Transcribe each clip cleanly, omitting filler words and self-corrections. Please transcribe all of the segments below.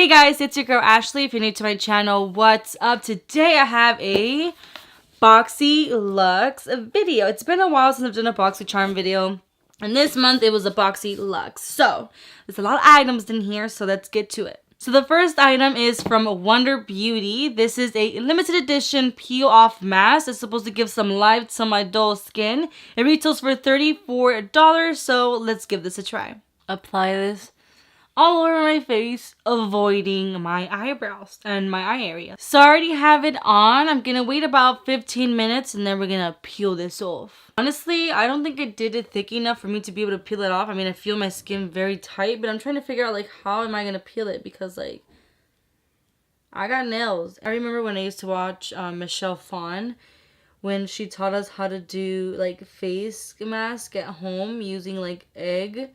Hey guys, it's your girl Ashley. If you're new to my channel, what's up? Today I have a Boxy Luxe video. It's been a while since I've done a Boxy Charm video. And this month it was a Boxy Luxe. So, there's a lot of items in here, so let's get to it. So the first item is from Wonder Beauty. This is a limited edition peel off mask. It's supposed to give some life to my dull skin. It retails for $34, so let's give this a try. Apply this all over my face, avoiding my eyebrows and my eye area. So I already have it on. I'm gonna wait about 15 minutes and then we're gonna peel this off. Honestly, I don't think I did it thick enough for me to be able to peel it off. I mean, I feel my skin very tight, but I'm trying to figure out like how am I gonna peel it because like I got nails. I remember when I used to watch Michelle Phan when she taught us how to do like face mask at home using like egg.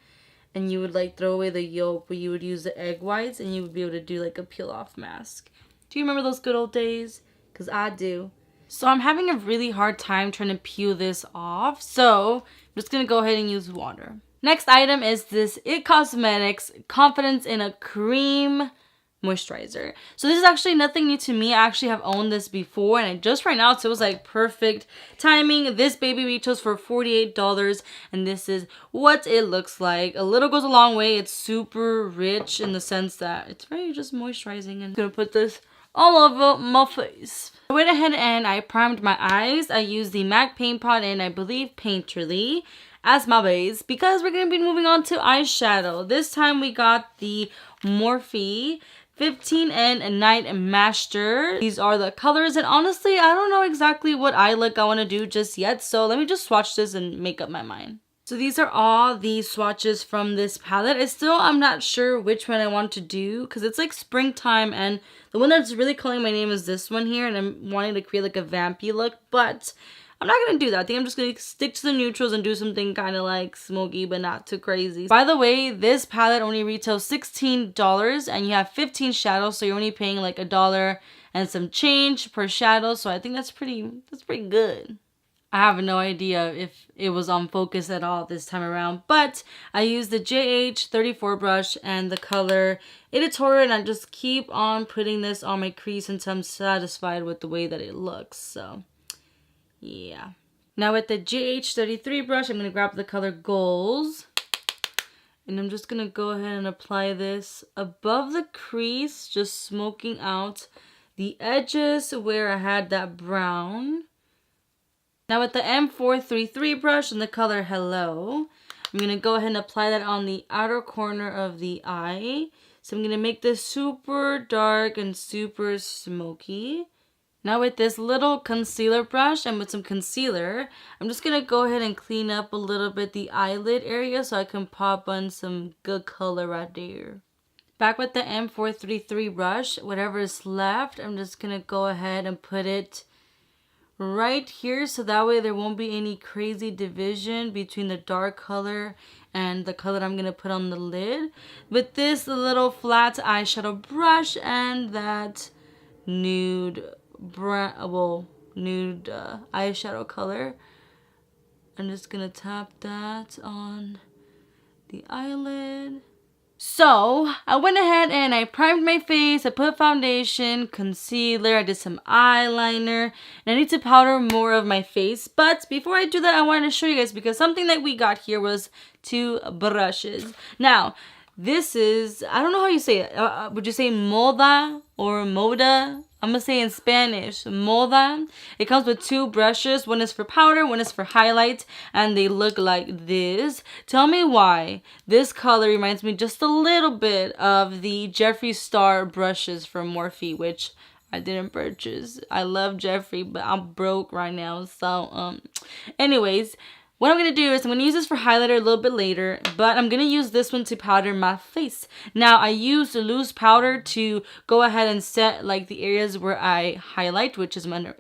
And you would like throw away the yolk, but you would use the egg whites and you would be able to do like a peel off mask. Do you remember those good old days? Because I do. So I'm having a really hard time trying to peel this off. So I'm just going to go ahead and use water. Next item is this IT Cosmetics Confidence in a Cream moisturizer. So this is actually nothing new to me. I actually have owned this before and I just right now, so it was like perfect timing. This baby retails for $48 and this is what it looks like. A little goes a long way. It's super rich in the sense that it's very just moisturizing, and I'm gonna put this all over my face. I went ahead and I primed my eyes. I used the MAC Paint Pot and I believe Painterly as my base because we're going to be moving on to eyeshadow. This time we got the Morphe 15N Night Master. These are the colors, and honestly, I don't know exactly what eye look I want to do just yet, so let me just swatch this and make up my mind. So these are all the swatches from this palette. I'm not sure which one I want to do because it's like springtime, and the one that's really calling my name is this one here, and I'm wanting to create like a vampy look, but I'm not going to do that. I think I'm just going to stick to the neutrals and do something kind of like smoky but not too crazy. By the way, this palette only retails $16 and you have 15 shadows, so you're only paying like $1 and some change per shadow. So I think that's pretty good. I have no idea if it was on focus at all this time around, but I used the JH34 brush and the color Editorial, and I just keep on putting this on my crease until I'm satisfied with the way that it looks. So yeah. Now with the JH33 brush, I'm going to grab the color Goals. And I'm just going to go ahead and apply this above the crease, just smoking out the edges where I had that brown. Now with the M433 brush and the color Hello, I'm going to go ahead and apply that on the outer corner of the eye. So I'm going to make this super dark and super smoky. Now with this little concealer brush and with some concealer, I'm just going to go ahead and clean up a little bit the eyelid area so I can pop on some good color right there. Back with the M433 brush, whatever is left, I'm just going to go ahead and put it right here so that way there won't be any crazy division between the dark color and the color I'm going to put on the lid. With this little flat eyeshadow brush and that nude eyeshadow color, I'm just gonna tap that on the eyelid. So I went ahead and I primed my face, I put foundation, concealer, I did some eyeliner, and I need to powder more of my face. But before I do that, I wanted to show you guys because something that we got here was 2 brushes. Now this is, I don't know how you say it. Would you say moda or moda? I'm going to say in Spanish, moda. It comes with 2 brushes. One is for powder, one is for highlight, and they look like this. Tell me why this color reminds me just a little bit of the Jeffree Star brushes from Morphe, which I didn't purchase. I love Jeffree, but I'm broke right now. So, anyways, what I'm going to do is I'm going to use this for highlighter a little bit later, but I'm going to use this one to powder my face. Now, I used loose powder to go ahead and set like the areas where I highlight, which is I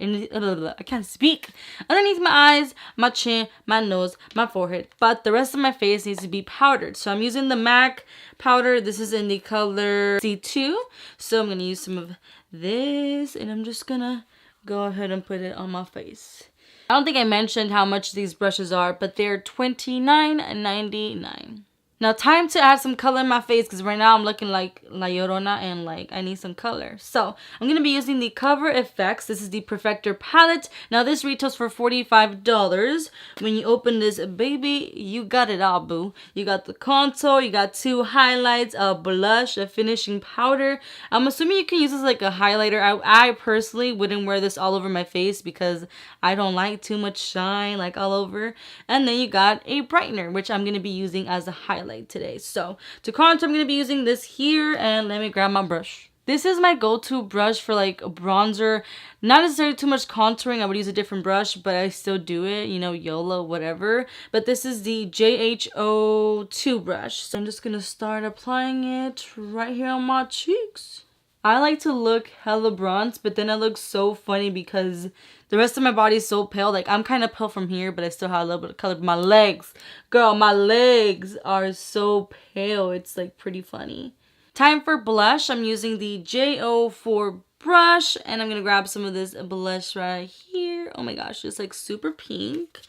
can't speak. Underneath my eyes, my chin, my nose, my forehead, but the rest of my face needs to be powdered. So I'm using the MAC powder. This is in the color C2. So I'm going to use some of this and I'm just going to go ahead and put it on my face. I don't think I mentioned how much these brushes are, but they're $29.99. Now time to add some color in my face because right now I'm looking like La Llorona and like I need some color. So I'm going to be using the Cover FX. This is the Perfector palette. Now this retails for $45. When you open this baby, you got it all, boo. You got the contour, you got 2 highlights, a blush, a finishing powder. I'm assuming you can use this like a highlighter. I personally wouldn't wear this all over my face because I don't like too much shine like all over. And then you got a brightener, which I'm going to be using as a highlight today. So to contour, I'm going to be using this here, and let me grab my brush. This is my go-to brush for like a bronzer. Not necessarily too much contouring. I would use a different brush, but I still do it, you know, YOLO, whatever. But this is the JH02 brush. So I'm just going to start applying it right here on my cheeks. I like to look hella bronze, but then I look so funny because the rest of my body is so pale. Like, I'm kind of pale from here, but I still have a little bit of color. My legs, girl, my legs are so pale. It's like pretty funny. Time for blush. I'm using the J04 brush, and I'm going to grab some of this blush right here. Oh my gosh, it's like super pink.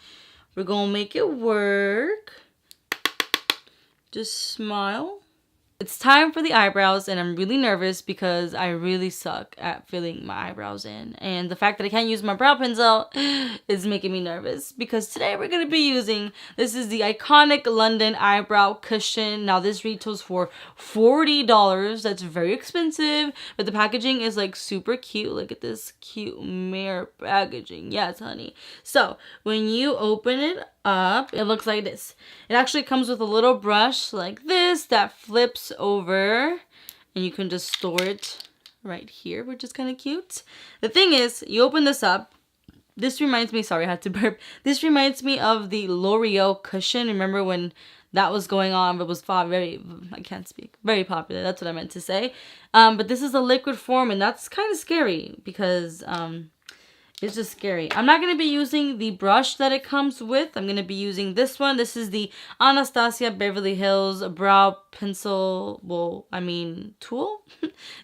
We're going to make it work. Just smile. It's time for the eyebrows, and I'm really nervous because I really suck at filling my eyebrows in. And the fact that I can't use my brow pencil is making me nervous because today we're going to be using, this is the iconic London eyebrow cushion. Now this retails for $40. That's very expensive, but the packaging is like super cute. Look at this cute mirror packaging. Yes, honey. So when you open it up, it looks like this. It actually comes with a little brush like this that flips over, and you can just store it right here, which is kind of cute. The thing is, you open this up. This reminds me, sorry, I had to burp. This reminds me of the L'Oreal cushion. Remember when that was going on? It was very, I can't speak, very popular. That's what I meant to say. But this is a liquid form, and that's kind of scary because it's just scary. I'm not going to be using the brush that it comes with. I'm going to be using this one. This is the Anastasia Beverly Hills Brow Pencil, tool.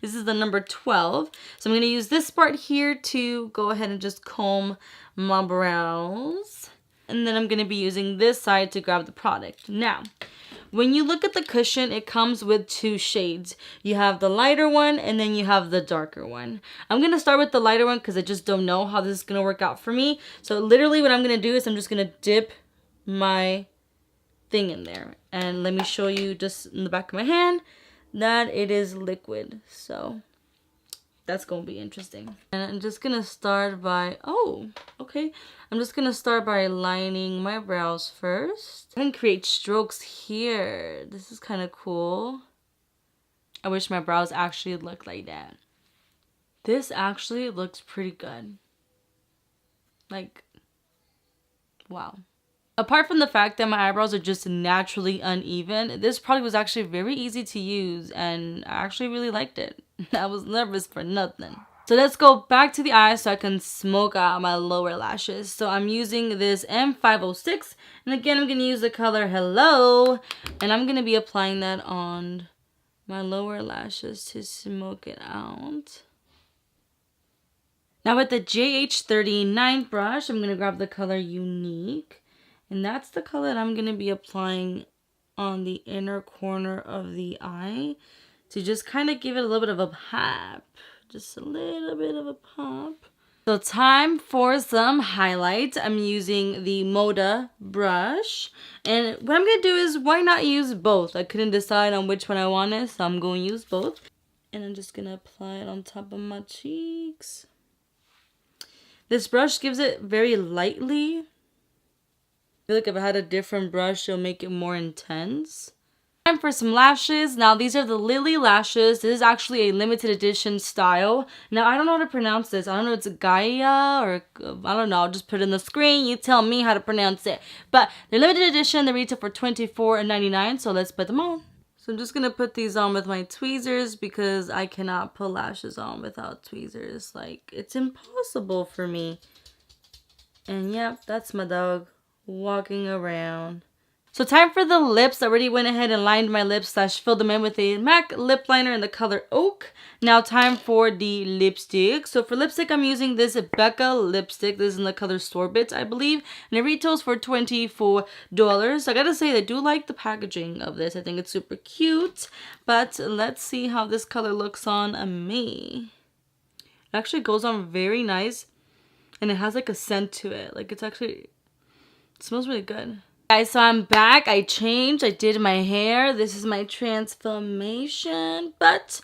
This is the number 12. So I'm going to use this part here to go ahead and just comb my brows. And then I'm going to be using this side to grab the product. Now, when you look at the cushion, it comes with 2 shades. You have the lighter one, and then you have the darker one. I'm going to start with the lighter one because I just don't know how this is going to work out for me. So literally what I'm going to do is I'm just going to dip my thing in there. And let me show you just in the back of my hand that it is liquid. So that's going to be interesting. And I'm just going to start by, I'm just going to start by lining my brows first. I can create strokes here. This is kind of cool. I wish my brows actually looked like that. This actually looks pretty good. Like, wow. Apart from the fact that my eyebrows are just naturally uneven, this product was actually very easy to use, and I actually really liked it. I was nervous for nothing. So let's go back to the eyes so I can smoke out my lower lashes. So I'm using this M506, and again I'm going to use the color Hello, and I'm going to be applying that on my lower lashes to smoke it out. Now with the JH39 brush, I'm going to grab the color Unique. And that's the color that I'm going to be applying on the inner corner of the eye to just kind of give it a little bit of a pop. Just a little bit of a pop. So time for some highlights. I'm using the Moda brush. And what I'm going to do is, why not use both? I couldn't decide on which one I wanted, so I'm going to use both. And I'm just going to apply it on top of my cheeks. This brush gives it very lightly. I feel like if I had a different brush, it'll make it more intense. Time for some lashes. Now these are the Lily lashes. This is actually a limited edition style. Now I don't know how to pronounce this. I don't know if it's Gaia or I don't know. I'll just put it in the screen. You tell me how to pronounce it. But they're limited edition. They retail for $24.99. So let's put them on. So I'm just going to put these on with my tweezers because I cannot put lashes on without tweezers. Like, it's impossible for me. And yep, that's my dog walking around So time for the lips. I already went ahead and lined my lips / filled them in with a MAC lip liner in the color Oak. Now time for the lipstick. So for lipstick, I'm using this Becca lipstick. This is in the color Sorbet, I believe. And it retails for $24. I gotta say, I do like the packaging of this. I think it's super cute. But let's see how this color looks on me. It actually goes on very nice. And it has like a scent to it. Like it smells really good. Guys, so I'm back. I changed. I did my hair. This is my transformation. But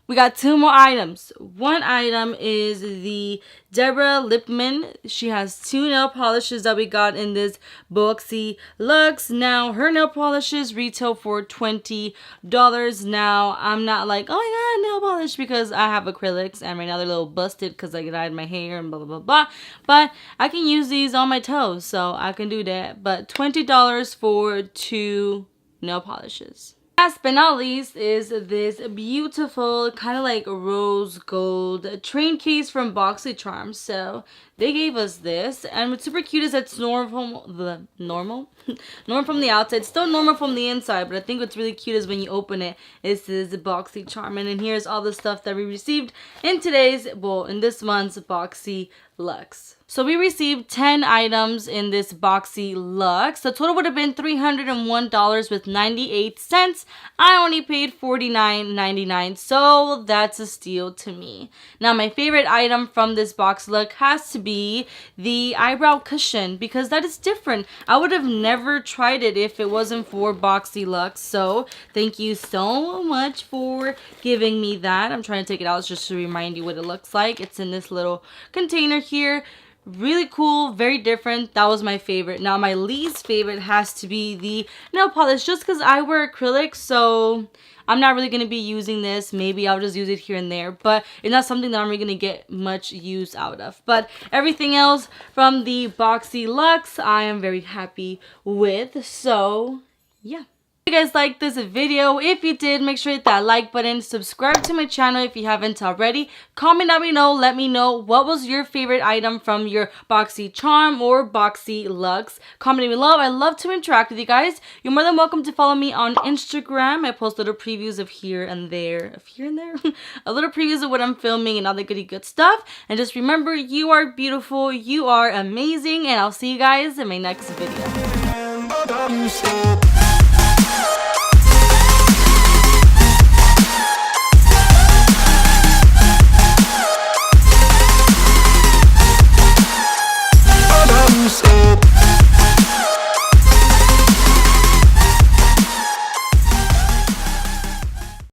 we got 2 more items. One item is the Deborah Lipman. She has 2 nail polishes that we got in this Boxy Luxe. Now, her nail polishes retail for $20. Now, I'm not like, oh my god, nail polish, because I have acrylics and right now they're a little busted because I dyed my hair and blah, blah, blah, blah. But I can use these on my toes, so I can do that. But $20 for 2 nail polishes. Last but not least is this beautiful kind of like rose gold train case from Boxy Charms. So they gave us this, and what's super cute is it's normal from the outside, still normal from the inside, but I think what's really cute is when you open it, it says Boxy Charm, and then here's all the stuff that we received in this month's Boxy Luxe. So we received 10 items in this Boxy Luxe. The total would have been $301 with 98 cents. I only paid $49.99, so that's a steal to me. Now my favorite item from this Boxy Luxe has to be the eyebrow cushion, because that is different. I would have never tried it if it wasn't for Boxy Luxe. So thank you so much for giving me that. I'm trying to take it out just to remind you what it looks like. It's in this little container here. Really cool, very different. That was my favorite. Now my least favorite has to be the nail polish, just because I wear acrylic, so I'm not really going to be using this. Maybe I'll just use it here and there, but it's not something that I'm really going to get much use out of. But everything else from the Boxy Luxe, I am very happy with. So yeah. If you guys liked this video, if you did, make sure to hit that like button, subscribe to my channel if you haven't already, comment down below, let me know what was your favorite item from your Boxy Charm or Boxy Luxe. Comment below. I love to interact with you guys. You're more than welcome to follow me on Instagram. I post little previews of here and there, a little previews of what I'm filming and all the goody good stuff. And just remember, you are beautiful, you are amazing, and I'll see you guys in my next video.